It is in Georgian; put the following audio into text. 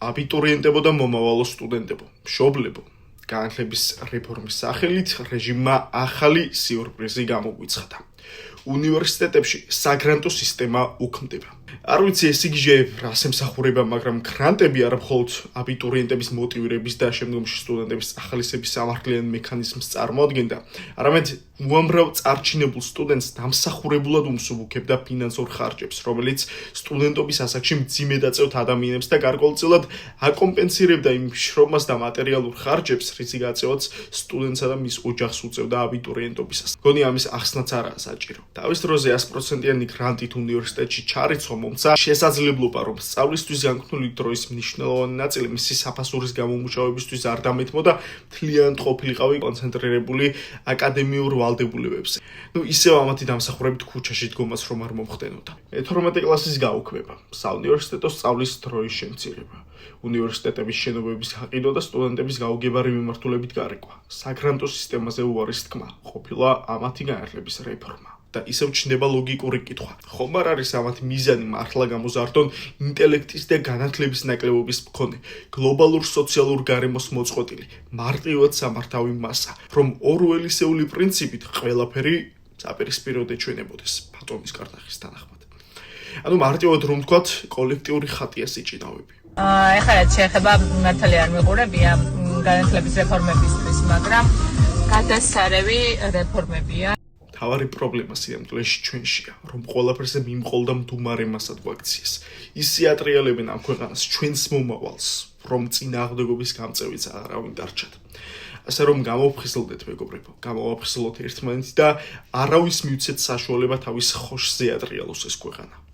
აბიტურიენტებო და მომავალო სტუდენტებო, მშობლებო, განათლების რეფორმის სახელით რეჟიმმა ახალი სიურპრიზი გამოგვიცხადა. უნივერსიტეტებში საგრანტო სისტემა უქმდება. არ ვიცი ეს იგჟე რას ემსახურება, მაგრამ გრანტები არა მხოლოდ აბიტურიენტების მოტივირების და შემდგომში სტუდენტების ახალისების სამართლიან მექანიზმს წარმოადგენდა, არამედ უამრავ წარჩინებულ სტუდენტს დამსახურებულად უმსუბუქებდა ფინანსურ ხარჯებს, რომელიც სტუდენტობის ასაკში მძიმე დაწევთ ადამიანებს და გარკვეულწილად აკომპენსირებდა იმ შრომას და მატერიალურ ხარჯებს, რისი გაწევაც სტუდენტსა და მის ოჯახს უწევდა აბიტურიენტობისას. მგონი ამის ახსნაც არაა საჭირო. თავის დროზე 100%-იანი გრანტით უნივერსიტეტში ჩარიცხვა მომცა შესაძლებლობა, რომ სწავლისთვის განკუთვნილი დროის მნიშვნელოვანი ნაწილი მისი საფასურის გამომუშავებისთვის არ დამეთმოდა, მთლიანად ყოფილიყავი კონცენტრირებული აკადემიურ ვალდებულებებზე. ისევ ამათი დამსახურებით ქუჩაში დგომას რომ არ მომხდენოდა. 12 კლასის გაუქმება, საუნივერსიტეტო სწავლის დროის შემცირება, უნივერსიტეტების შენობების გაყიდვა და სტუდენტების გაუგებარი მიმართულებით გარეკვა, საგრანტო სისტემაზე უარის თქმა, ყოფილა ამათი განათლების რეფორმა. და ისევ ჩნდება ლოგიკური კითხვა. ხომ არ არის ამათი მიზანი მართლა გამოზარდონ ინტელექტის და განათლების ნაკლებობის მქონე, გლობალურ სოციალურ გარემოს მოწყვეტილი, მარტივად სამართავი მასა, რომ ორველისეული პრინციპით ყველაფერი საპირისპიროდ ეჩვენებოდეს ბატონის კარტახის თანახმად. ანუ მარტივად რომ ვთქვათ, კოლექტიური ხატია სიჭინავები. ეხლა რაც შეეხება მართალი არ მიყურებია განათლების რეფორმებისთვის, მაგრამ გადასარევი რეფორმებია. თავარი პრობლემა სიამტლეში ჩვენშია, რომ ყველაფერზე მიმყოლდა მდუმარე მასად გვაქციეს. ისე ატრიალებენ ამ ქვეყანას ჩვენს მომავალს, რომ წინააღმდეგობის გამწევიც არავინ დარჩათ. ასე რომ გამოვფხიზლდეთ მეგობრებო, გამოვაფხიზლოთ ერთმანეთი და არავის მივცეთ საშუალება თავის ხოშზე ატრიალოს ეს ქვეყანა.